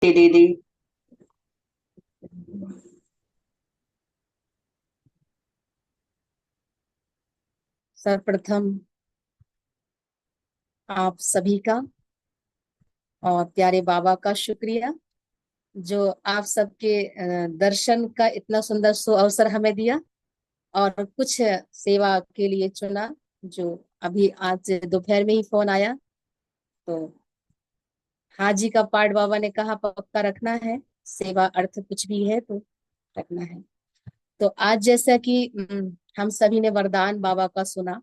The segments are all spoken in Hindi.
दे दे दे। सर्वप्रथम आप सभी का और प्यारे बाबा का शुक्रिया जो आप सबके दर्शन का इतना सुंदर सो अवसर हमें दिया और कुछ सेवा के लिए चुना। जो अभी आज दोपहर में ही फोन आया तो हाजी का पाठ बाबा ने कहा पक्का रखना है। सेवा अर्थ कुछ भी है तो रखना है। तो आज जैसा कि हम सभी ने वरदान बाबा का सुना,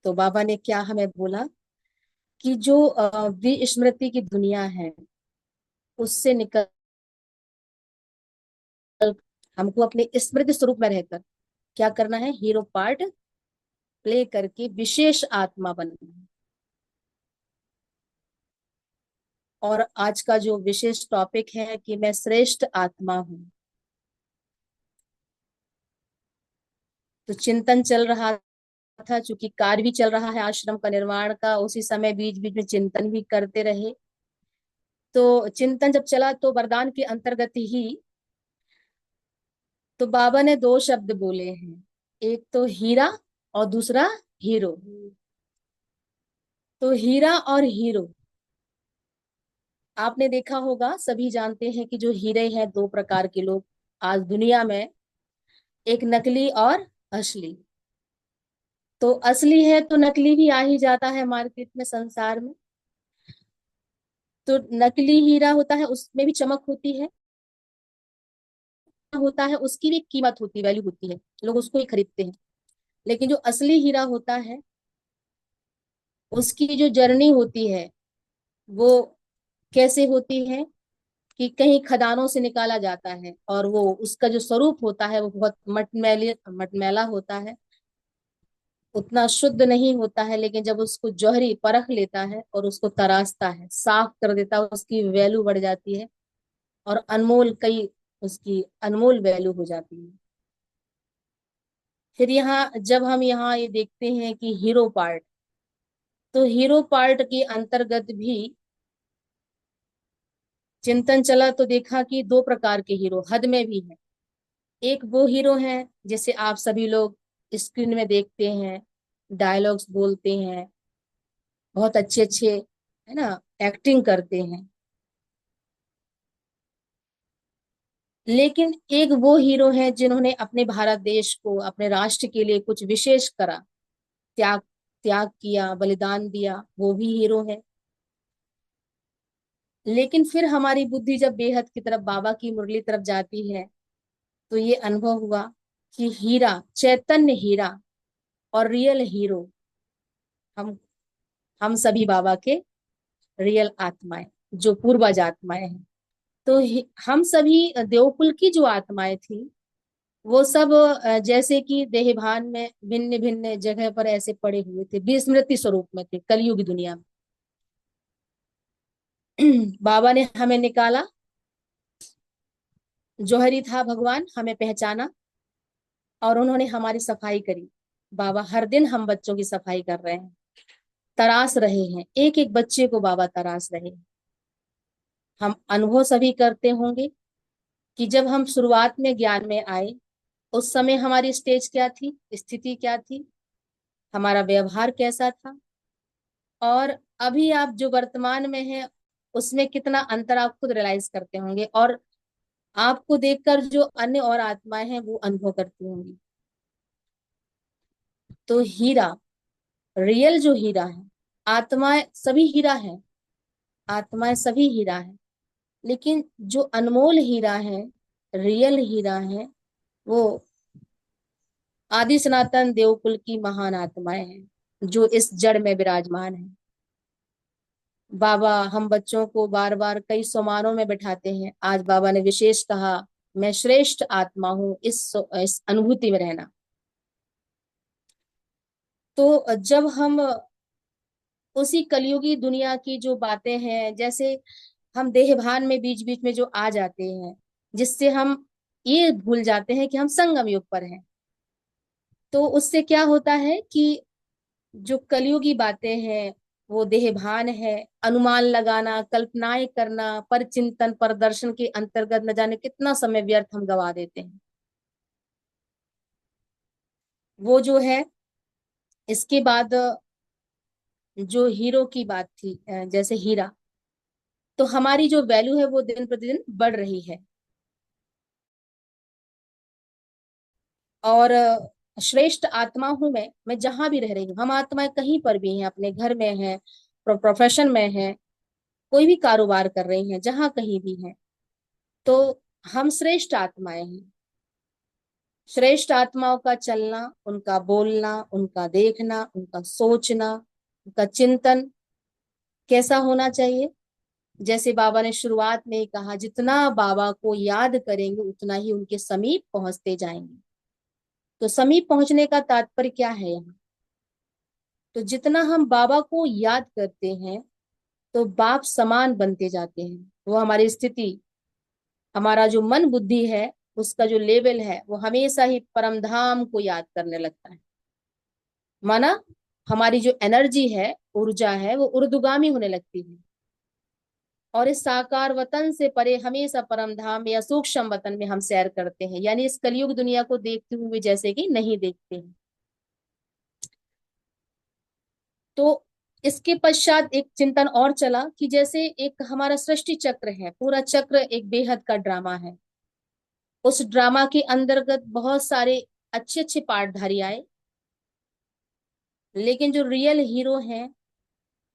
तो बाबा ने क्या हमें बोला कि जो विस्मृति की दुनिया है उससे निकल हमको अपने स्मृति स्वरूप में रहकर क्या करना है, हीरो पार्ट प्ले करके विशेष आत्मा बनना है। और आज का जो विशेष टॉपिक है कि मैं श्रेष्ठ आत्मा हूँ। तो चिंतन चल रहा था, चूंकि कार्य भी चल रहा है आश्रम का निर्माण का, उसी समय बीच बीच में चिंतन भी करते रहे। तो चिंतन जब चला तो वरदान के अंतर्गत ही तो बाबा ने दो शब्द बोले हैं, एक तो हीरा और दूसरा हीरो। तो हीरा और हीरो आपने देखा होगा, सभी जानते हैं कि जो हीरे हैं दो प्रकार के लोग आज दुनिया में, एक नकली और असली। तो असली है तो नकली भी आ ही जाता है मार्केट में, संसार में। तो नकली हीरा होता है उसमें भी चमक होती है, होता है उसकी भी कीमत होती है, वैल्यू होती है, लोग उसको ही खरीदते हैं। लेकिन जो असली हीरा होता है उसकी जो जर्नी होती है वो कैसे होती है कि कहीं खदानों से निकाला जाता है और वो उसका जो स्वरूप होता है वो बहुत मटमैला होता है, उतना शुद्ध नहीं होता है। लेकिन जब उसको जौहरी परख लेता है और उसको तराशता है, साफ कर देता है, उसकी वैल्यू बढ़ जाती है और अनमोल कई उसकी अनमोल वैल्यू हो जाती है। फिर यहाँ जब हम यहाँ ये देखते हैं कि हीरो पार्ट, तो हीरो पार्ट के अंतर्गत भी चिंतन चला तो देखा कि दो प्रकार के हीरो हद में भी है। एक वो हीरो है जैसे आप सभी लोग स्क्रीन में देखते हैं, डायलॉग्स बोलते हैं, बहुत अच्छे अच्छे, है ना, एक्टिंग करते हैं। लेकिन एक वो हीरो है जिन्होंने अपने भारत देश को, अपने राष्ट्र के लिए कुछ विशेष करा, त्याग त्याग किया, बलिदान दिया, वो भी हीरो है। लेकिन फिर हमारी बुद्धि जब बेहद की तरफ, बाबा की मुरली तरफ जाती है, तो ये अनुभव हुआ कि हीरा, चैतन्य हीरा और रियल हीरो हम हम सभी बाबा के रियल आत्माएं, जो पूर्वज आत्माएं हैं। तो हम सभी देवकुल की जो आत्माएं थी वो सब जैसे कि देहभान में भिन्न भिन्न जगह पर ऐसे पड़े हुए थे, विस्मृति स्वरूप में थे कलयुग की दुनिया में। बाबा ने हमें निकाला, जौहरी था भगवान, हमें पहचाना और उन्होंने हमारी सफाई करी। बाबा हर दिन हम बच्चों की सफाई कर रहे हैं, तराश रहे हैं, एक एक बच्चे को बाबा तराश रहे हैं। हम अनुभव सभी करते होंगे कि जब हम शुरुआत में ज्ञान में आए उस समय हमारी स्टेज क्या थी, स्थिति क्या थी, हमारा व्यवहार कैसा था, और अभी आप जो वर्तमान में है उसमें कितना अंतर आप खुद रियलाइज करते होंगे, और आपको देखकर जो अन्य और आत्माएं हैं वो अनुभव करती होंगी। तो हीरा, रियल जो हीरा है, आत्माएं सभी हीरा है, आत्माएं सभी हीरा है, लेकिन जो अनमोल हीरा है, रियल हीरा है, वो आदि सनातन देवकुल की महान आत्माएं हैं जो इस जड़ में विराजमान है। बाबा हम बच्चों को बार बार कई समारोह में बैठाते हैं, आज बाबा ने विशेष कहा मैं श्रेष्ठ आत्मा हूँ, इस अनुभूति में रहना। तो जब हम उसी कलयुगी दुनिया की जो बातें हैं, जैसे हम देहभान में बीच बीच में जो आ जाते हैं, जिससे हम ये भूल जाते हैं कि हम संगम युग पर हैं, तो उससे क्या होता है कि जो कलयुगी बातें हैं वो देहभान है, अनुमान लगाना, कल्पनाएं करना, पर चिंतन पर दर्शन के अंतर्गत न जाने कितना समय व्यर्थ हम गवा देते हैं। वो जो है, इसके बाद जो हीरो की बात थी, जैसे हीरा, तो हमारी जो वैल्यू है वो दिन प्रतिदिन बढ़ रही है। और श्रेष्ठ आत्मा हूं मैं जहां भी रह रही हूँ, हम आत्माएं कहीं पर भी हैं, अपने घर में हैं, प्रोफेशन में हैं, कोई भी कारोबार कर रही हैं, जहां कहीं भी हैं, तो हम श्रेष्ठ आत्माएं हैं। श्रेष्ठ आत्माओं का चलना, उनका बोलना, उनका देखना, उनका सोचना, उनका चिंतन कैसा होना चाहिए। जैसे बाबा ने शुरुआत में ही कहा, जितना बाबा को याद करेंगे उतना ही उनके समीप पहुंचते जाएंगे। तो समीप पहुंचने का तात्पर्य क्या है यहाँ? तो जितना हम बाबा को याद करते हैं तो बाप समान बनते जाते हैं। वो हमारी स्थिति, हमारा जो मन बुद्धि है, उसका जो लेवल है, वो हमेशा ही परम धाम को याद करने लगता है। माना हमारी जो एनर्जी है, ऊर्जा है, वो ऊर्ध्वगामी होने लगती है। और इस साकार वतन से परे हमेशा परम धाम या सूक्ष्म वतन में हम सैर करते हैं, यानी इस कलयुग दुनिया को देखते हुए जैसे कि नहीं देखते हैं। तो इसके पश्चात एक चिंतन और चला कि जैसे एक हमारा सृष्टि चक्र है, पूरा चक्र एक बेहद का ड्रामा है। उस ड्रामा के अंतर्गत बहुत सारे अच्छे अच्छे पार्टधारी आए, लेकिन जो रियल हीरो हैं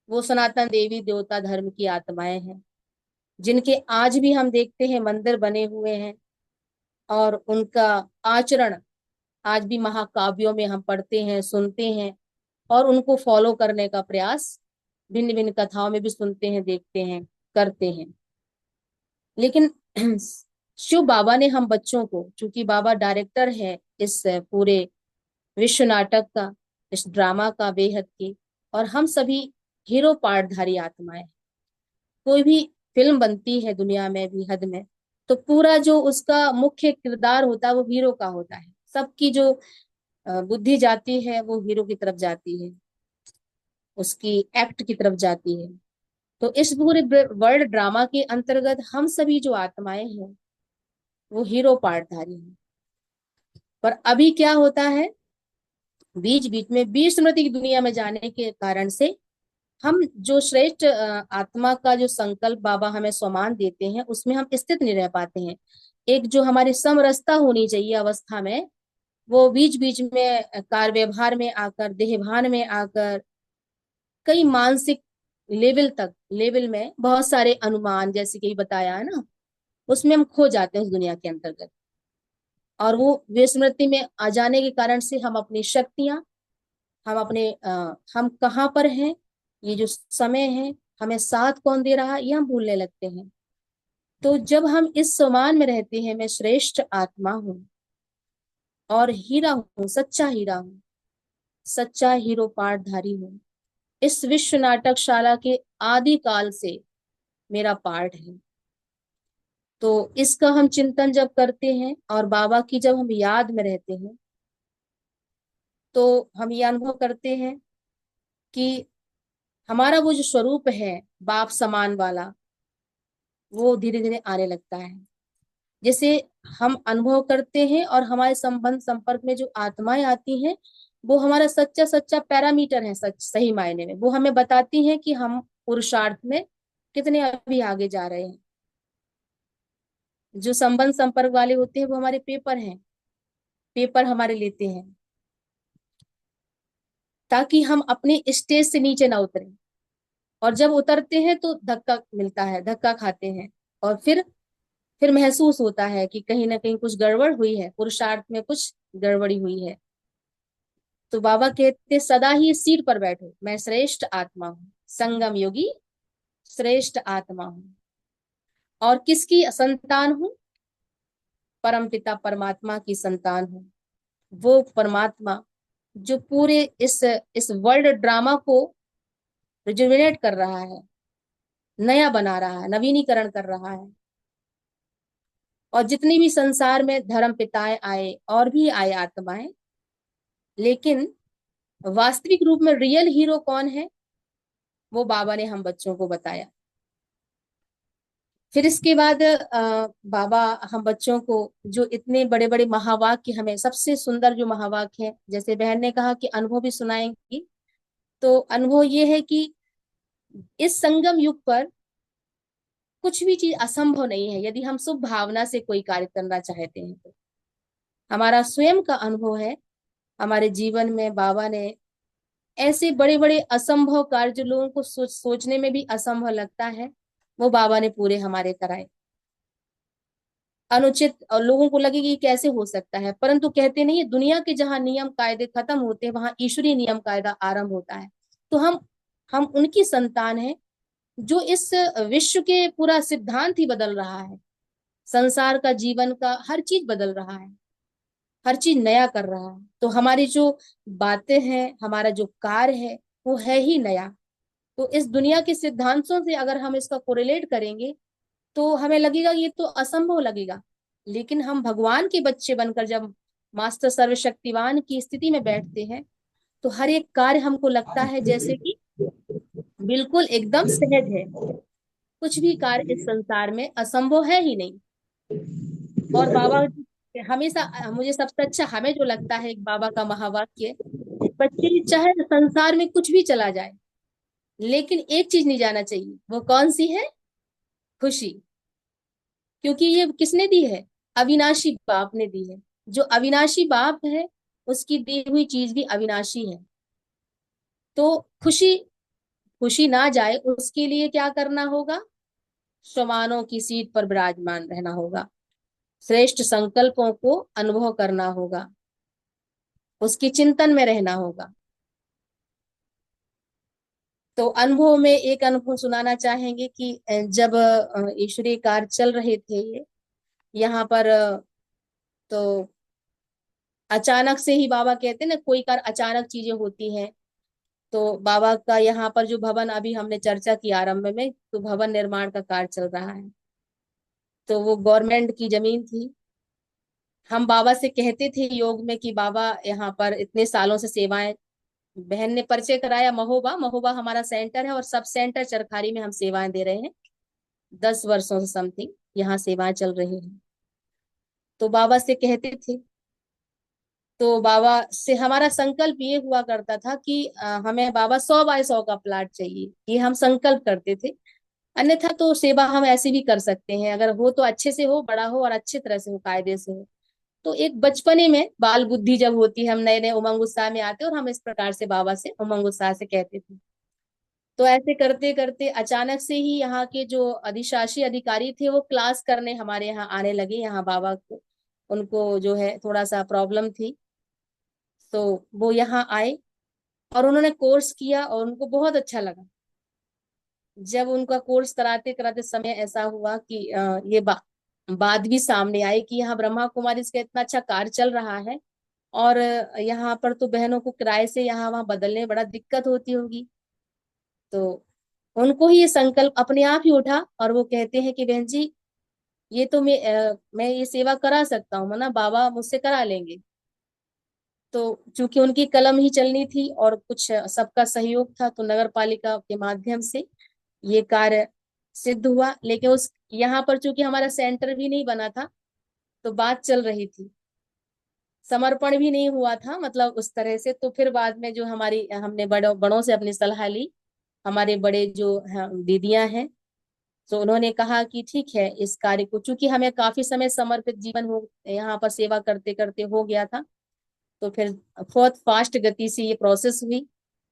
वो सनातन देवी देवता धर्म की आत्माएं हैं, जिनके आज भी हम देखते हैं मंदिर बने हुए हैं, और उनका आचरण आज भी महाकाव्यों में हम पढ़ते हैं, सुनते हैं, और उनको फॉलो करने का प्रयास भिन्न भिन्न कथाओं में भी सुनते हैं, देखते हैं, करते हैं। लेकिन शिव बाबा ने हम बच्चों को, चूंकि बाबा डायरेक्टर है इस पूरे विश्व नाटक का, इस ड्रामा का, बेहद की, और हम सभी हीरो पार्टधारी आत्माएं। कोई भी फिल्म बनती है दुनिया में भी हद में, तो पूरा जो उसका मुख्य किरदार होता है वो हीरो का होता है। सबकी जो बुद्धि जाती है वो हीरो की तरफ जाती है, उसकी एक्ट की तरफ जाती है। तो इस पूरे वर्ल्ड ड्रामा के अंतर्गत हम सभी जो आत्माएं हैं वो हीरो पार्टधारी हैं। पर अभी क्या होता है, बीच बीच में विस्मृति की दुनिया में जाने के कारण से हम जो श्रेष्ठ आत्मा का जो संकल्प बाबा हमें स्वमान देते हैं उसमें हम स्थित नहीं रह पाते हैं। एक जो हमारी समरसता होनी चाहिए अवस्था में, वो बीच बीच में कार्य व्यवहार में आकर, देहभान में आकर, कई मानसिक लेवल में बहुत सारे अनुमान, जैसे कि बताया है ना, उसमें हम खो जाते हैं उस दुनिया के अंतर्गत। और वो विस्मृति में आ जाने के कारण से हम अपनी शक्तियां, हम कहाँ पर हैं, ये जो समय है, हमें साथ कौन दे रहा है, ये हम भूलने लगते हैं। तो जब हम इस समान में रहते हैं, मैं श्रेष्ठ आत्मा हूँ और हीरा हूँ, सच्चा हीरा हूँ, सच्चा हीरो पार्टधारी हूँ, इस विश्व नाटकशाला के आदि काल से मेरा पार्ट है। तो इसका हम चिंतन जब करते हैं और बाबा की जब हम याद में रहते हैं, तो हम ये अनुभव करते हैं कि हमारा वो जो स्वरूप है बाप समान वाला, वो धीरे धीरे आने लगता है। जैसे हम अनुभव करते हैं और हमारे संबंध संपर्क में जो आत्माएं आती हैं, वो हमारा सच्चा सच्चा पैरामीटर है, सच सही मायने में वो हमें बताती हैं कि हम पुरुषार्थ में कितने अभी आगे जा रहे हैं। जो संबंध संपर्क वाले होते हैं वो हमारे पेपर हैं, पेपर हमारे लेते हैं, ताकि हम अपने स्टेज से नीचे ना उतरें। और जब उतरते हैं तो धक्का मिलता है, धक्का खाते हैं, और फिर महसूस होता है कि कहीं ना कहीं कुछ गड़बड़ हुई है, पुरुषार्थ में कुछ गड़बड़ी हुई है। तो बाबा कहते, सदा ही इस सीट पर बैठो, मैं श्रेष्ठ आत्मा हूँ, संगम योगी श्रेष्ठ आत्मा हूँ। और किसकी संतान हूँ? परम पिता परमात्मा की संतान हूँ। वो परमात्मा जो पूरे इस वर्ल्ड ड्रामा को रिजुविनेट कर रहा है, नया बना रहा है, नवीनीकरण कर रहा है। और जितनी भी संसार में धर्म पिताएं आए और भी आए आत्माएं, लेकिन वास्तविक रूप में रियल हीरो कौन है? वो बाबा ने हम बच्चों को बताया। फिर इसके बाद बाबा हम बच्चों को जो इतने बड़े बड़े महावाक्य, हमें सबसे सुंदर जो महावाक्य है, जैसे बहन ने कहा कि अनुभव भी सुनाएंगी, तो अनुभव ये है कि इस संगम युग पर कुछ भी चीज असंभव नहीं है, यदि हम शुभ भावना से कोई कार्य करना चाहते हैं तो। हमारा स्वयं का अनुभव है, हमारे जीवन में बाबा ने ऐसे बड़े बड़े असंभव कार्य जो लोगों को सोचने में भी असंभव लगता है, वो बाबा ने पूरे हमारे कराए। अनुचित और लोगों को लगे कि ये कैसे हो सकता है, परंतु कहते नहीं है, दुनिया के जहां नियम कायदे खत्म होते हैं वहां ईश्वरीय नियम कायदा आरंभ होता है। तो हम उनकी संतान हैं, जो इस विश्व के पूरा सिद्धांत ही बदल रहा है, संसार का, जीवन का हर चीज बदल रहा है, हर चीज नया कर रहा है। तो हमारी जो बातें हैं, हमारा जो कार्य है, वो है ही नया। तो इस दुनिया के सिद्धांतों से अगर हम इसका कोरिलेट करेंगे तो हमें लगेगा ये तो असंभव लगेगा, लेकिन हम भगवान के बच्चे बनकर जब मास्टर सर्वशक्तिवान की स्थिति में बैठते हैं, तो हर एक कार्य हमको लगता है जैसे कि बिल्कुल एकदम सहज है। कुछ भी कार्य इस संसार में असंभव है ही नहीं। और बाबा हमेशा, मुझे सबसे अच्छा हमें जो लगता है एक बाबा का महावाक्य, बच्चे चाहे संसार में कुछ भी चला जाए, लेकिन एक चीज नहीं जाना चाहिए, वो कौन सी है? खुशी। क्योंकि ये किसने दी है? अविनाशी बाप ने दी है। जो अविनाशी बाप है, उसकी दी हुई चीज भी अविनाशी है। तो खुशी, खुशी ना जाए उसके लिए क्या करना होगा? श्रमानों की सीट पर विराजमान रहना होगा, श्रेष्ठ संकल्पों को अनुभव करना होगा, उसकी चिंतन में रहना होगा। तो अनुभव में एक अनुभव सुनाना चाहेंगे कि जब ईश्वरीय कार्य चल रहे थे ये यहाँ पर, तो अचानक से ही बाबा कहते हैं ना, कोई कार अचानक चीजें होती हैं। तो बाबा का यहाँ पर जो भवन, अभी हमने चर्चा की आरंभ में, तो भवन निर्माण का कार्य चल रहा है। तो वो गवर्नमेंट की जमीन थी। हम बाबा से कहते थे योग में कि बाबा यहाँ पर इतने सालों से सेवाएं, बहन ने परिचय कराया, महोबा, महोबा हमारा सेंटर है और सब सेंटर चरखारी में हम सेवाएं दे रहे हैं। 10 वर्षों से समथिंग यहाँ सेवाएं चल रही हैं। तो बाबा से कहते थे, तो बाबा से हमारा संकल्प ये हुआ करता था कि हमें बाबा 100 बाय 100 का प्लाट चाहिए, ये हम संकल्प करते थे। अन्यथा तो सेवा हम ऐसे भी कर सकते हैं, अगर हो तो अच्छे से हो, बड़ा हो और अच्छे तरह से हो, कायदे से हो। तो एक बचपने में बाल बुद्धि जब होती है, हम नए नए उमंग उत्साह में आते हैं, और हम इस प्रकार से बाबा से उमंग उत्साह से कहते थे। तो ऐसे करते करते अचानक से ही यहाँ के जो अधिशासी अधिकारी थे, वो क्लास करने हमारे यहाँ आने लगे, यहाँ बाबा को, उनको जो है थोड़ा सा प्रॉब्लम थी। तो वो यहाँ आए और उन्होंने कोर्स किया और उनको बहुत अच्छा लगा। जब उनका कोर्स कराते कराते समय ऐसा हुआ कि ये बात भी सामने आई कि यहाँ ब्रह्मा कुमारी का इतना अच्छा कार्य चल रहा है, और यहाँ पर तो बहनों को किराए से यहाँ वहां बदलने में बड़ा दिक्कत होती होगी। तो उनको ही ये संकल्प अपने आप ही उठा, और वो कहते हैं कि बहन जी, ये तो मैं ये सेवा करा सकता हूँ ना, बाबा मुझसे करा लेंगे। तो चूंकि उनकी कलम ही चलनी थी और कुछ सबका सहयोग था, तो नगर पालिका के माध्यम से ये कार्य सिद्ध हुआ। लेकिन उस यहाँ पर चूंकि हमारा सेंटर भी नहीं बना था, तो बात चल रही थी, समर्पण भी नहीं हुआ था, मतलब उस तरह से। तो फिर बाद में जो हमारी, हमने बड़ों बड़ों से अपनी सलाह ली, हमारे बड़े जो दीदियां हैं, तो उन्होंने कहा कि ठीक है, इस कार्य को, चूंकि हमें काफी समय समर्पित जीवन हो यहाँ पर सेवा करते करते हो गया था, तो फिर बहुत फास्ट गति से ये प्रोसेस हुई।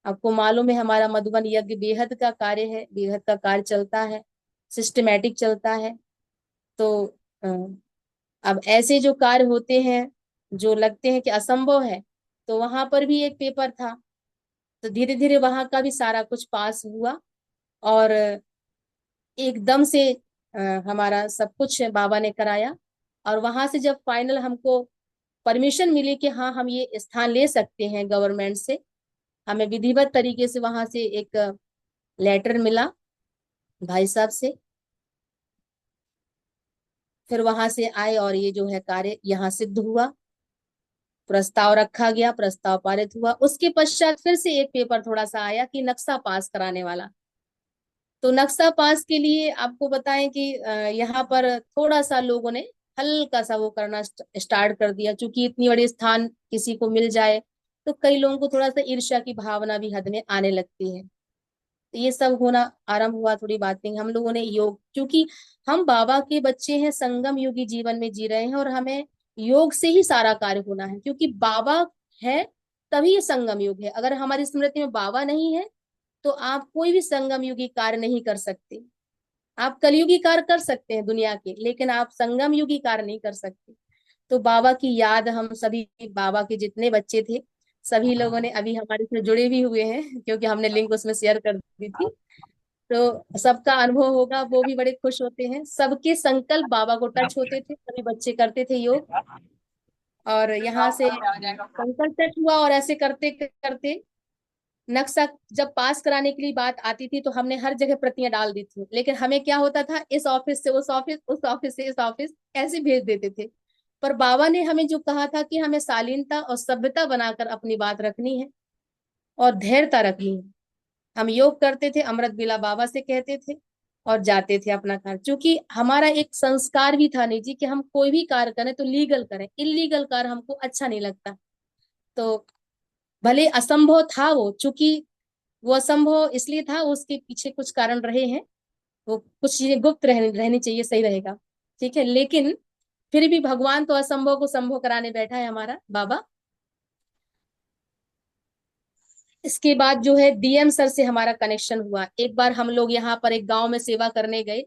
आपको मालूम है, हमारा मधुबन यज्ञ बेहद का कार्य है, बेहद का कार्य चलता है, सिस्टमेटिक चलता है। तो अ, अब ऐसे जो कार्य होते हैं जो लगते हैं कि असंभव है, तो वहां पर भी एक पेपर था। तो धीरे धीरे वहां का भी सारा कुछ पास हुआ, और एकदम से हमारा सब कुछ बाबा ने कराया। और वहां से जब फाइनल हमको परमिशन मिली कि हाँ, हम ये स्थान ले सकते हैं गवर्नमेंट से, हमें विधिवत तरीके से वहां से एक लेटर मिला भाई साहब से। फिर वहां से आए और ये जो है कार्य यहाँ सिद्ध हुआ, प्रस्ताव रखा गया, प्रस्ताव पारित हुआ। उसके पश्चात फिर से एक पेपर थोड़ा सा आया कि नक्शा पास कराने वाला, तो नक्शा पास के लिए आपको बताएं कि यहाँ पर थोड़ा सा लोगों ने हल्का सा वो करना स्टार्ट कर दिया, क्योंकि इतनी बड़ी स्थान किसी को मिल जाए तो कई लोगों को थोड़ा सा ईर्ष्या की भावना भी हद में आने लगती है। तो ये सब होना आरंभ हुआ। थोड़ी बातें हम लोगों ने योग, क्योंकि हम बाबा के बच्चे हैं, संगम योगी जीवन में जी रहे हैं, और हमें योग से ही सारा कार्य होना है, क्योंकि बाबा है तभी ये संगम युग है। अगर हमारी स्मृति में बाबा नहीं है तो आप कोई भी संगम युगी कार्य नहीं कर सकते। आप कलयुगी कार्य कर सकते हैं दुनिया के, लेकिन आप संगम युगी कार्य नहीं कर सकते। तो बाबा की याद, हम सभी बाबा के जितने बच्चे थे सभी लोगों ने, अभी हमारे से जुड़े भी हुए हैं क्योंकि हमने लिंक उसमें शेयर कर दी थी, तो सबका अनुभव होगा, वो भी बड़े खुश होते हैं। सबके संकल्प बाबा को टच होते थे, सभी बच्चे करते थे योग। और यहाँ से संकल्प टच हुआ, और ऐसे करते करते नक्शा जब पास कराने के लिए बात आती थी तो हमने हर जगह प्रतियां डाल दी थी, लेकिन हमें क्या होता था, इस ऑफिस से उस ऑफिस, उस ऑफिस से इस ऑफिस, ऐसे भेज देते थे। पर बाबा ने हमें जो कहा था कि हमें शालीनता और सभ्यता बनाकर अपनी बात रखनी है और धैर्यता रखनी है। हम योग करते थे, अमृत बिला बाबा से कहते थे और जाते थे अपना कार्य, क्योंकि हमारा एक संस्कार भी था नहीं जी कि हम कोई भी कार्य करें तो लीगल करें, इलीगल कार्य हमको अच्छा नहीं लगता। तो भले असंभव था वो, चूंकि वो असंभव इसलिए था, उसके पीछे कुछ कारण रहे हैं, वो कुछ चीजें गुप्त रहनी चाहिए, सही रहेगा, ठीक है। लेकिन फिर भी भगवान तो असंभव को संभव कराने बैठा है हमारा बाबा। इसके बाद जो है डीएम सर से हमारा कनेक्शन हुआ। एक बार हम लोग यहाँ पर एक गांव में सेवा करने गए,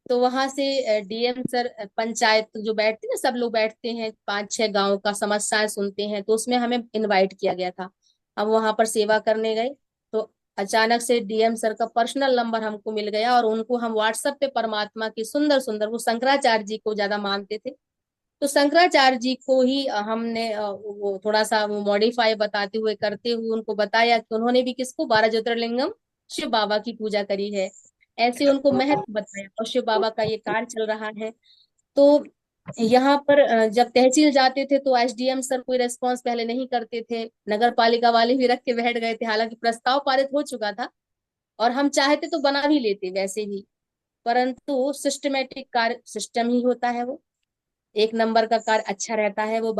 तो वहां से डीएम सर, पंचायत जो बैठते हैं ना, सब लोग बैठते हैं, 5-6 गांव का समस्याएं सुनते हैं, तो उसमें हमें इनवाइट किया गया था। हम वहां पर सेवा करने गए, तो अचानक से डीएम सर का पर्सनल नंबर हमको मिल गया, और उनको हम व्हाट्सएप पे परमात्मा की सुंदर सुंदर, वो शंकराचार्य जी को ज्यादा मानते थे, तो शंकराचार्य जी को ही हमने वो थोड़ा सा वो मॉडिफाई बताते हुए करते हुए उनको बताया कि उन्होंने भी किसको, 12 ज्योतिर्लिंगम शिव बाबा की पूजा करी है, ऐसे उनको महत्व बताया, और शिव बाबा का ये कार्य चल रहा है। तो यहाँ पर जब तहसील जाते थे तो एसडीएम सर कोई रेस्पॉन्स पहले नहीं करते थे, नगर पालिका वाले भी रख के बैठ गए थे, हालांकि प्रस्ताव पारित हो चुका था और हम चाहते तो बना भी लेते वैसे भी, परंतु सिस्टमेटिक कार्य सिस्टम ही होता है, वो एक नंबर का कार्य अच्छा रहता है, वो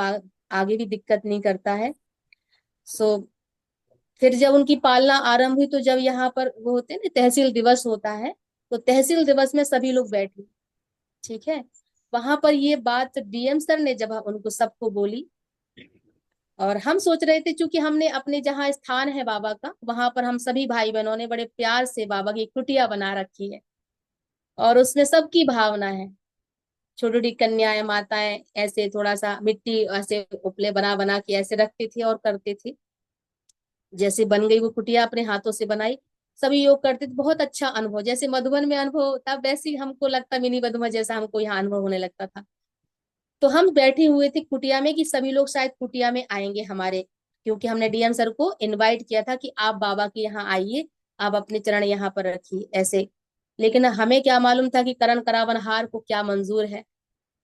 आगे भी दिक्कत नहीं करता है। सो फिर जब उनकी पालना आरंभ हुई, तो जब यहाँ पर वो होते हैं ना, तहसील दिवस होता है, तो तहसील दिवस में सभी लोग बैठे, ठीक है। वहां पर ये बात डीएम सर ने जब उनको सबको बोली, और हम सोच रहे थे, क्योंकि हमने अपने जहाँ स्थान है बाबा का, वहां पर हम सभी भाई बहनों ने बड़े प्यार से बाबा की एक कुटिया बना रखी है, और उसमें सबकी भावना है, छोटी छोटी कन्याएं, माताएं, ऐसे थोड़ा सा मिट्टी ऐसे उपले बना बना के ऐसे रखते थे और करते थे। जैसे बन गई वो कुटिया, अपने हाथों से बनाई, सभी योग करते थे, बहुत अच्छा अनुभव, जैसे मधुबन में अनुभव होता वैसे ही हमको लगता, मिनी मधुबन जैसा हमको यहाँ अनुभव होने लगता था। तो हम बैठे हुए थे कुटिया में कि सभी लोग शायद कुटिया में आएंगे हमारे, क्योंकि हमने डीएम सर को इनवाइट किया था कि आप बाबा के यहाँ आइए, आप अपने चरण यहाँ पर रखिए ऐसे। लेकिन हमें क्या मालूम था कि करण करावन हार को क्या मंजूर है।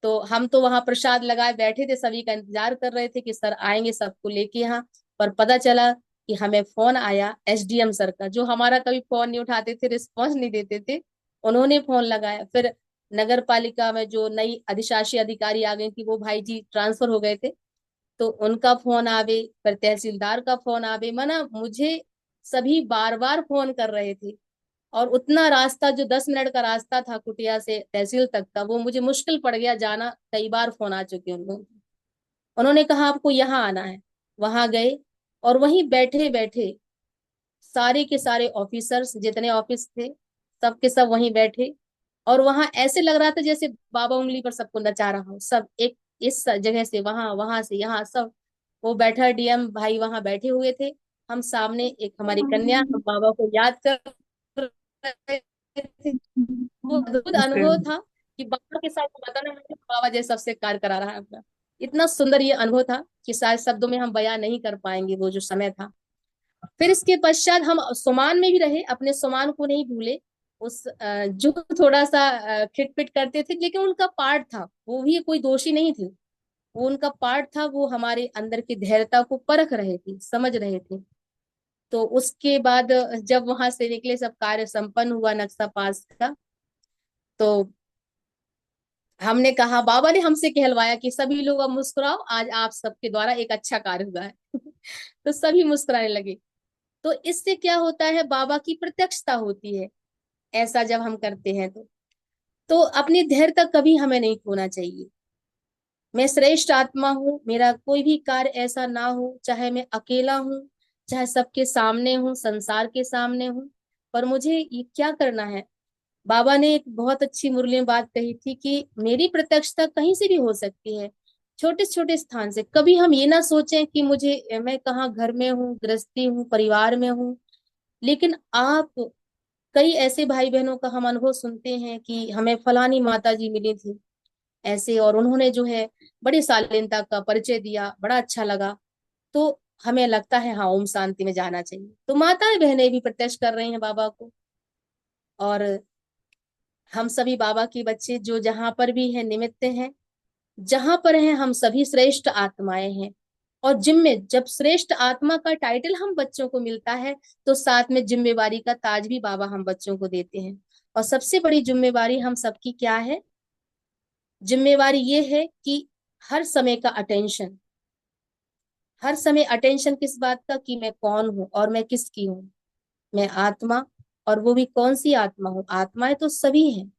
तो हम तो वहां प्रसाद लगाए बैठे थे, सभी का इंतजार कर रहे थे कि सर आएंगे सबको लेके यहाँ। पर पता चला कि हमें फोन आया एसडीएम सर का, जो हमारा कभी फोन नहीं उठाते थे, रिस्पॉन्स नहीं देते थे, उन्होंने फोन लगाया। फिर नगर पालिका में जो नई अधिशासी अधिकारी आ गई थी, वो भाई जी ट्रांसफर हो गए थे, तो उनका फोन आवे, फिर तहसीलदार का फोन आवे, माना मुझे सभी बार बार फोन कर रहे थे। और उतना रास्ता, जो 10 मिनट का रास्ता था कुटिया से तहसील तक का, वो मुझे मुश्किल पड़ गया जाना, कई बार फोन आ चुके उनको। उन्होंने कहा आपको यहाँ आना है, वहां गए, और वहीं बैठे बैठे सारे के सारे ऑफिसर्स, जितने ऑफिस थे, सब के सब वहीं बैठे, और वहां ऐसे लग रहा था जैसे बाबा उंगली पर सबको नचा रहा हो, सब एक इस जगह से वहां, वहां से यहाँ, सब वो बैठा डीएम भाई वहां बैठे हुए थे, हम सामने, एक हमारी कन्या, हम बाबा को याद कर रहे थे। वो अद्भुत अनुभव था कि बाबा के साथ बताना मुझे, बाबा जैसे सबसे कार्य करा रहा है अपना, इतना सुंदर ये अनुभव था कि शायद शब्दों में हम बयां नहीं कर पाएंगे वो जो समय था। फिर इसके पश्चात हम सुमान में भी रहे, अपने सुमान को नहीं भूले, उस जो थोड़ा सा खिटपिट करते थे, लेकिन उनका पार्ट था, वो भी कोई दोषी नहीं थे, वो उनका पार्ट था, वो हमारे अंदर की धैर्यता को परख रहे थे, समझ रहे थे। तो उसके बाद जब वहां से निकले, सब कार्य संपन्न हुआ नक्शा पास का, तो हमने कहा, बाबा ने हमसे कहलवाया कि सभी लोग अब मुस्कुराओ, आज आप सबके द्वारा एक अच्छा कार्य हुआ है। तो सभी मुस्कुराने लगे। तो इससे क्या होता है, बाबा की प्रत्यक्षता होती है, ऐसा जब हम करते हैं तो अपनी धैर्यता कभी हमें नहीं खोना चाहिए। मैं श्रेष्ठ आत्मा हूँ, मेरा कोई भी कार्य ऐसा ना हो, चाहे मैं अकेला हूँ, चाहे सबके सामने हूँ, संसार के सामने हूँ, पर मुझे ये क्या करना है। बाबा ने एक बहुत अच्छी मुरली में बात कही थी कि मेरी प्रत्यक्षता कहीं से भी हो सकती है, छोटे छोटे स्थान से। कभी हम ये ना सोचें कि मुझे, मैं कहाँ घर में हूँ, गृहस्थी हूँ, परिवार में हूँ, लेकिन आप, कई ऐसे भाई बहनों का हम अनुभव सुनते हैं कि हमें फलानी माता जी मिली थी ऐसे, और उन्होंने जो है बड़ी शालीनता का परिचय दिया, बड़ा अच्छा लगा। तो हमें लगता है हाँ, ओम शांति में जाना चाहिए। तो माताएं बहनें भी प्रत्यक्ष कर रही हैं बाबा को, और हम सभी बाबा के बच्चे जो जहां पर भी हैं, निमित्त हैं, जहां पर हैं, हम सभी श्रेष्ठ आत्माएं हैं। और जिम्मे जब श्रेष्ठ आत्मा का टाइटल हम बच्चों को मिलता है, तो साथ में जिम्मेवारी का ताज भी बाबा हम बच्चों को देते हैं। और सबसे बड़ी जिम्मेवारी हम सबकी क्या है, जिम्मेवारी ये है कि हर समय का अटेंशन, हर समय अटेंशन किस बात का, कि मैं कौन हूं और मैं किसकी हूँ। मैं आत्मा, और वो भी कौन सी आत्मा हूँ, आत्माएं तो सभी हैं,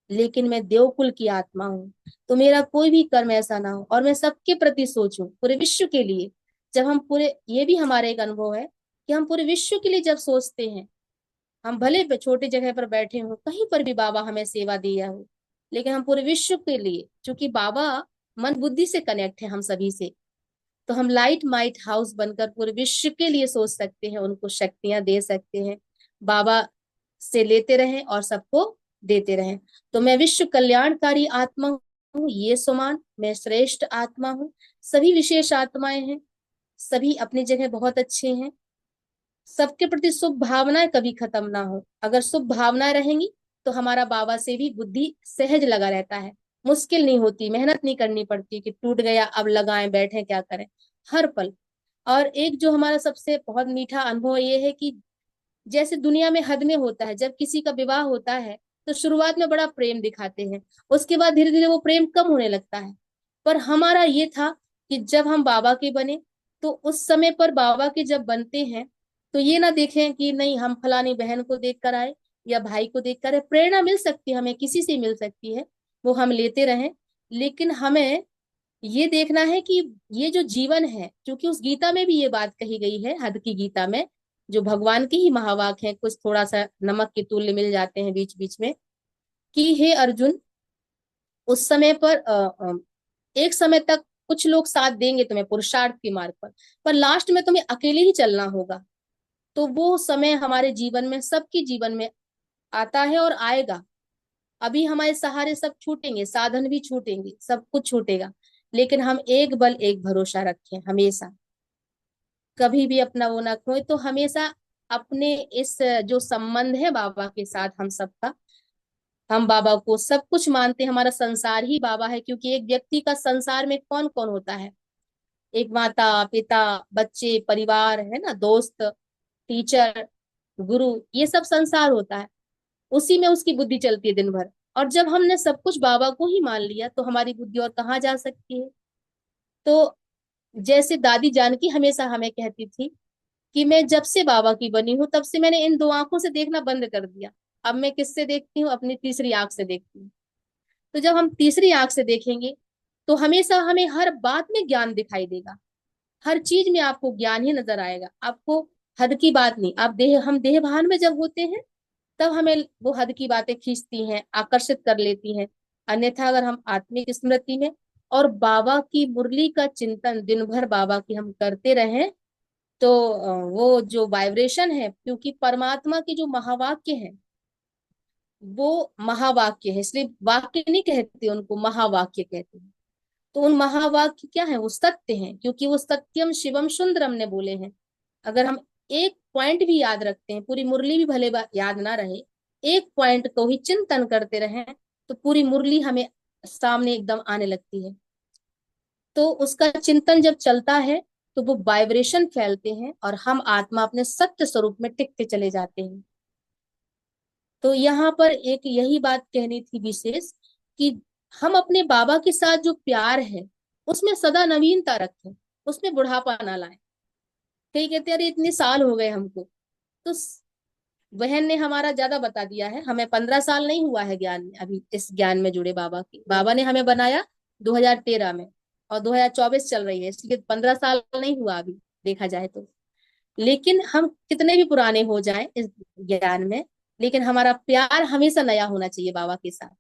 लेकिन मैं देवकुल की आत्मा हूँ। तो मेरा कोई भी कर्म ऐसा ना हो, और मैं सबके प्रति सोचूं, पूरे विश्व के लिए। जब हम पूरे, ये भी हमारा एक अनुभव है कि हम पूरे विश्व के लिए जब सोचते हैं, हम भले छोटे जगह पर बैठे हों, कहीं पर भी बाबा हमें सेवा दिया हो, लेकिन हम पूरे विश्व के लिए, क्योंकि बाबा मन बुद्धि से कनेक्ट है हम सभी से, तो हम लाइट माइट हाउस बनकर पूरे विश्व के लिए सोच सकते हैं, उनको शक्तियां दे सकते हैं। बाबा से लेते रहें और सबको देते रहें। तो मैं विश्व कल्याणकारी आत्मा हूँ, ये सुमान, मैं श्रेष्ठ आत्मा हूँ। सभी विशेष आत्माएं हैं, सभी अपनी जगह बहुत अच्छे हैं। सबके प्रति शुभ भावनाएं कभी खत्म ना हो। अगर शुभ भावनाएं रहेंगी, तो हमारा बाबा से भी बुद्धि सहज लगा रहता है, मुश्किल नहीं होती, मेहनत नहीं करनी पड़ती कि टूट गया अब लगाएं बैठे क्या करें, हर पल। और एक जो हमारा सबसे बहुत मीठा अनुभव ये है कि जैसे दुनिया में हद में होता है, जब किसी का विवाह होता है, तो शुरुआत में बड़ा प्रेम दिखाते हैं, उसके बाद धीरे धीरे वो प्रेम कम होने लगता है। पर हमारा ये था कि जब हम बाबा के बने, तो उस समय पर बाबा के जब बनते हैं, तो ये ना देखें कि नहीं हम फलानी बहन को देख कर आए या भाई को देख कर आए। प्रेरणा मिल सकती है हमें, किसी से मिल सकती है, वो हम लेते रहें। लेकिन हमें ये देखना है कि ये जो जीवन है, क्योंकि उस गीता में भी ये बात कही गई है, हद की गीता में, जो भगवान के ही महावाक्य हैं, कुछ थोड़ा सा नमक के तुल्य मिल जाते हैं बीच बीच में, कि हे अर्जुन, उस समय पर एक समय तक कुछ लोग साथ देंगे तुम्हें पुरुषार्थ के मार्ग पर लास्ट में तुम्हें अकेले ही चलना होगा। तो वो समय हमारे जीवन में, सबके जीवन में आता है और आएगा। अभी हमारे सहारे सब छूटेंगे, साधन भी छूटेंगे, सब कुछ छूटेगा, लेकिन हम एक बल एक भरोसा रखें हमेशा, कभी भी अपना वो ना खोए। तो हमेशा अपने इस जो संबंध है बाबा के साथ हम सबका, हम बाबा को सब कुछ मानते हैं, हमारा संसार ही बाबा है। क्योंकि एक व्यक्ति का संसार में कौन कौन होता है, एक माता पिता, बच्चे, परिवार, है ना, दोस्त, टीचर, गुरु, ये सब संसार होता है। उसी में उसकी बुद्धि चलती है दिन भर। और जब हमने सब कुछ बाबा को ही मान लिया, तो हमारी बुद्धि और कहाँ जा सकती है। तो जैसे दादी जानकी हमेशा हमें कहती थी कि मैं जब से बाबा की बनी हूं, तब से मैंने इन दो आंखों से देखना बंद कर दिया। अब मैं किससे देखती हूँ, अपनी तीसरी आंख से देखती हूँ। तो जब हम तीसरी आंख से देखेंगे, तो हमेशा हमें हर बात में ज्ञान दिखाई देगा, हर चीज में आपको ज्ञान ही नजर आएगा आपको। हद की बात नहीं, आप हम देह भान में जब होते हैं, तब हमें वो हद की बातें खींचती हैं, आकर्षित कर लेती हैं। अन्यथा अगर हम आत्मिक स्मृति में और बाबा की मुरली का चिंतन दिन भर बाबा की हम करते रहें, तो वो जो वाइब्रेशन है, क्योंकि परमात्मा के जो महावाक्य है, वो महावाक्य है, इसलिए वाक्य नहीं कहते उनको, महावाक्य कहते हैं। तो उन महावाक्य क्या है, वो सत्य है, क्योंकि वो सत्यम शिवम सुंदरम ने बोले हैं। अगर हम एक पॉइंट भी याद रखते हैं, पूरी मुरली भी भले याद ना रहे, एक पॉइंट को ही चिंतन करते रहें, तो पूरी मुरली हमें सामने एकदम आने लगती है। तो उसका चिंतन जब चलता है, तो वो वाइब्रेशन फैलते हैं और हम आत्मा अपने सत्य स्वरूप में टिकते चले जाते हैं। तो यहाँ पर एक यही बात कहनी थी विशेष, कि हम अपने बाबा के साथ जो प्यार है उसमें सदा नवीनता रखें, उसमें बुढ़ापा ना लाएं। कई कहते हैं अरे इतने साल हो गए हमको, तो बहन ने हमारा ज्यादा बता दिया है, हमें 15 साल नहीं हुआ है ज्ञान में, अभी इस ज्ञान में जुड़े बाबा की। बाबा ने हमें बनाया 2013 में और 2024 चल रही है, इसलिए 15 साल नहीं हुआ अभी देखा जाए तो। लेकिन हम कितने भी पुराने हो जाएं इस ज्ञान में, लेकिन हमारा प्यार हमेशा नया होना चाहिए बाबा के साथ।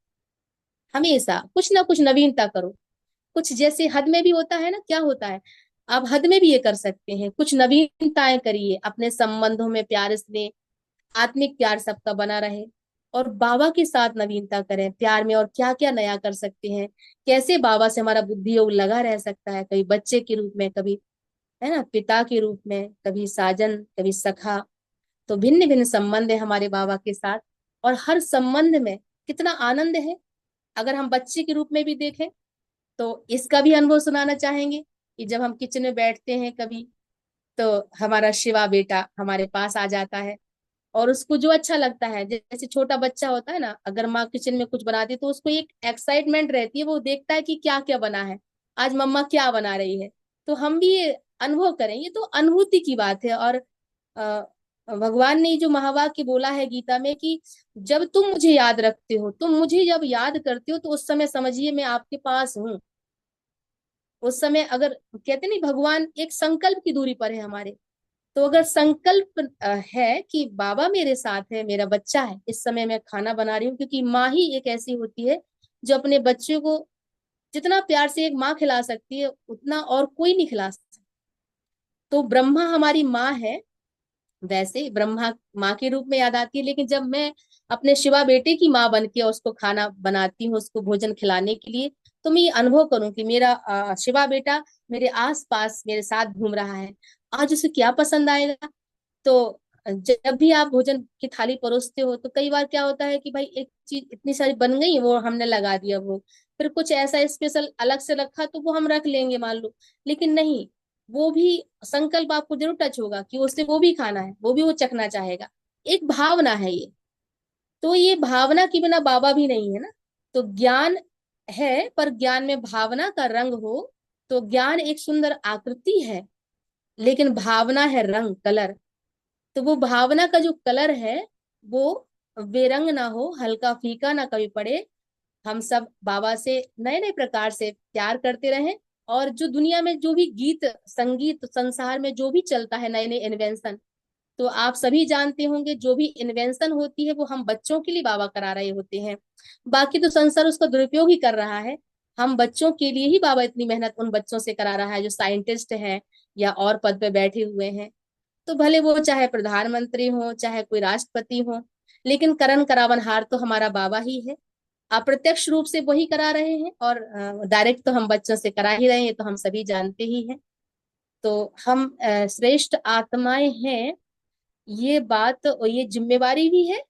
हमेशा कुछ ना कुछ नवीनता करो। कुछ जैसे हद में भी होता है ना, क्या होता है, आप हद में भी ये कर सकते हैं, कुछ नवीनताएं करिए अपने संबंधों में, प्यार स्नेह आत्मिक प्यार सबका बना रहे। और बाबा के साथ नवीनता करें प्यार में, और क्या क्या नया कर सकते हैं, कैसे बाबा से हमारा बुद्धि योग लगा रह सकता है, कभी बच्चे के रूप में, कभी है ना पिता के रूप में, कभी साजन, कभी सखा। तो भिन्न भिन्न संबंध है हमारे बाबा के साथ, और हर संबंध में कितना आनंद है। अगर हम बच्चे के रूप में भी देखें तो इसका भी अनुभव सुनाना चाहेंगे, कि जब हम किचन में बैठते हैं कभी, तो हमारा शिवा बेटा हमारे पास आ जाता है, और उसको जो अच्छा लगता है, जैसे छोटा बच्चा होता है ना, अगर माँ किचन में कुछ बनाती है तो उसको एक एक्साइटमेंट रहती है, वो देखता है कि क्या क्या बना है, आज मम्मा क्या बना रही है। तो हम भी ये अनुभव करें, ये तो अनुभूति की बात है। और अ, भगवान ने जो महावाक्य बोला है गीता में, कि जब तुम मुझे याद रखते हो, तुम मुझे जब याद करते हो, तो उस समय समझिए मैं आपके पास हूँ। उस समय अगर कहते नहीं, भगवान एक संकल्प की दूरी पर है हमारे। तो अगर संकल्प है कि बाबा मेरे साथ है, मेरा बच्चा है, इस समय मैं खाना बना रही हूँ, क्योंकि माँ ही एक ऐसी होती है जो अपने बच्चे को जितना प्यार से एक माँ खिला सकती है, उतना और कोई नहीं खिला सकता। तो ब्रह्मा हमारी माँ है, वैसे ब्रह्मा माँ के रूप में याद आती है, लेकिन जब मैं अपने शिवा बेटे की माँ बन के उसको खाना बनाती हूँ, उसको भोजन खिलाने के लिए, तो मैं ये अनुभव करूँ कि मेरा शिवा बेटा मेरे आस पास मेरे साथ घूम रहा है, आज उसे क्या पसंद आएगा। तो जब भी आप भोजन की थाली परोसते हो, तो कई बार क्या होता है कि भाई एक चीज इतनी सारी बन गई, वो हमने लगा दिया, वो फिर कुछ ऐसा स्पेशल अलग से रखा तो वो हम रख लेंगे मान लो। लेकिन नहीं, वो भी संकल्प आपको जरूर टच होगा कि उसे वो भी खाना है, वो भी वो चखना चाहेगा। एक भावना है ये। तो ये भावना के बिना बाबा भी नहीं है ना। तो ज्ञान है, पर ज्ञान में भावना का रंग हो, तो ज्ञान एक सुंदर आकृति है, लेकिन भावना है रंग, कलर। तो वो भावना का जो कलर है, वो बेरंग ना हो, हल्का फीका ना कभी पड़े। हम सब बाबा से नए नए प्रकार से प्यार करते रहें। और जो दुनिया में जो भी गीत संगीत संसार में जो भी चलता है, नए नए इन्वेंशन, तो आप सभी जानते होंगे, जो भी इन्वेंशन होती है वो हम बच्चों के लिए बाबा करा रहे होते हैं। बाकी तो संसार उसका दुरुपयोग ही कर रहा है। हम बच्चों के लिए ही बाबा इतनी मेहनत उन बच्चों से करा रहा है जो साइंटिस्ट हैं या और पद पे बैठे हुए हैं। तो भले वो चाहे प्रधानमंत्री हो, चाहे कोई राष्ट्रपति हो, लेकिन करण करावनहार तो हमारा बाबा ही है। अप्रत्यक्ष रूप से वही करा रहे हैं, और डायरेक्ट तो हम बच्चों से करा ही रहे हैं, तो हम सभी जानते ही हैं। तो हम श्रेष्ठ आत्माएं हैं, ये बात और ये जिम्मेवारी भी है।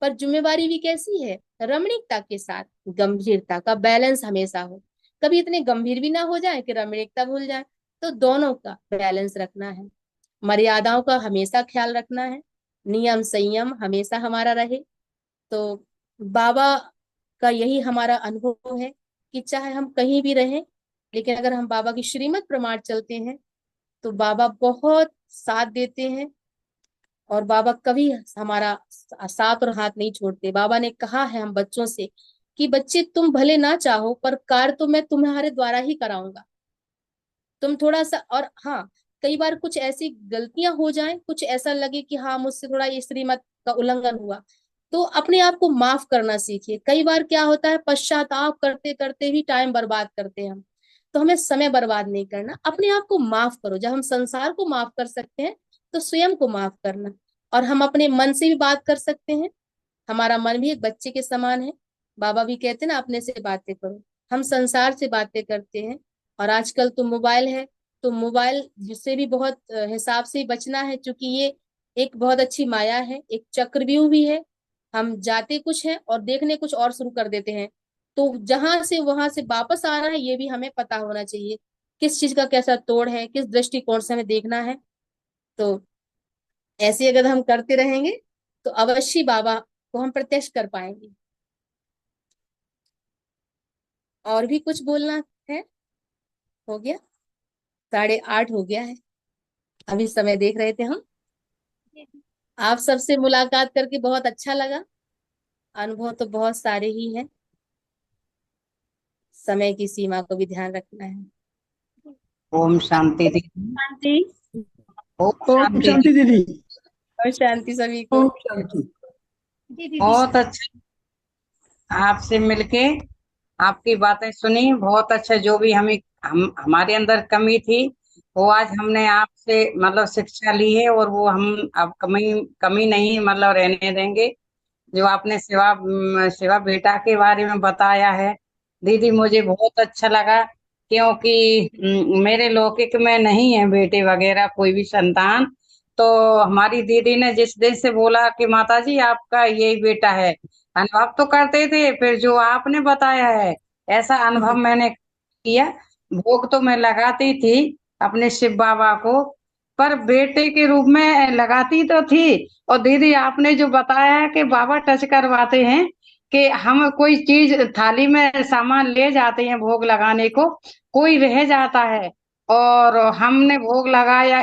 पर जिम्मेवारी भी कैसी है, रमणीकता के साथ, गंभीरता का बैलेंस हमेशा हो। कभी इतने गंभीर भी ना हो जाए कि रमणीकता भूल जाए। तो दोनों का बैलेंस रखना है, मर्यादाओं का हमेशा ख्याल रखना है, नियम संयम हमेशा हमारा रहे। तो बाबा का यही हमारा अनुभव है, कि चाहे हम कहीं भी रहें, लेकिन अगर हम बाबा की श्रीमत प्रमाण चलते हैं, तो बाबा बहुत साथ देते हैं। और बाबा कभी हमारा साथ और हाथ नहीं छोड़ते। बाबा ने कहा है हम बच्चों से, कि बच्चे तुम भले ना चाहो, पर कार्य तो मैं तुम्हारे द्वारा ही कराऊंगा। तुम थोड़ा सा, और हाँ, कई बार कुछ ऐसी गलतियां हो जाएं, कुछ ऐसा लगे कि हाँ मुझसे थोड़ा ये श्रीमत का उल्लंघन हुआ, तो अपने आप को माफ करना सीखिए। कई बार क्या होता है, पश्चाताप करते करते भी टाइम बर्बाद करते हैं हम। तो हमें समय बर्बाद नहीं करना, अपने आप को माफ करो। जब हम संसार को माफ कर सकते हैं, तो स्वयं को माफ करना। और हम अपने मन से भी बात कर सकते हैं, हमारा मन भी एक बच्चे के समान है। बाबा भी कहते हैं ना, अपने से बातें करो। हम संसार से बातें करते हैं, और आजकल तो मोबाइल है, तो मोबाइल जिससे भी बहुत हिसाब से ही बचना है, क्योंकि ये एक बहुत अच्छी माया है, एक चक्रव्यूह भी है। हम जाते कुछ हैं और देखने कुछ और शुरू कर देते हैं। तो जहां से वहां से वापस आना है, ये भी हमें पता होना चाहिए। किस चीज का कैसा तोड़ है, किस दृष्टिकोण से हमें देखना है। तो ऐसे अगर हम करते रहेंगे तो अवश्य बाबा को हम प्रत्यक्ष कर पाएंगे। और भी कुछ बोलना है? हो गया, 8:30 हो गया है। अभी समय देख रहे थे हम। आप सबसे मुलाकात करके बहुत अच्छा लगा। अनुभव तो बहुत सारे ही हैं। समय की सीमा को भी ध्यान रखना है। ओम शांति दीदी। शांति। ओम ओम शांति शांति दीदी। दीदी। और शांति सभी को। ओम शांति। बहुत अच्छा आपसे मिलके, आपकी बातें सुनी, बहुत अच्छा। जो भी हम हमारे अंदर कमी थी वो आज हमने आपसे मतलब शिक्षा ली है, और वो हम अब कमी कमी नहीं मतलब रहने देंगे। जो आपने सेवा बेटा के बारे में बताया है दीदी, मुझे बहुत अच्छा लगा। क्योंकि मेरे लौकिक में नहीं है बेटे वगैरह कोई भी संतान। तो हमारी दीदी ने जिस दिन से बोला कि माता जी आपका यही बेटा है, अनुभव तो करते थे, फिर जो आपने बताया है ऐसा अनुभव मैंने किया। भोग तो मैं लगाती थी अपने शिव बाबा को, पर बेटे के रूप में लगाती तो थी। और दीदी आपने जो बताया है कि बाबा टच करवाते हैं, कि हम कोई चीज थाली में सामान ले जाते हैं भोग लगाने को, कोई रह जाता है और हमने भोग लगाया,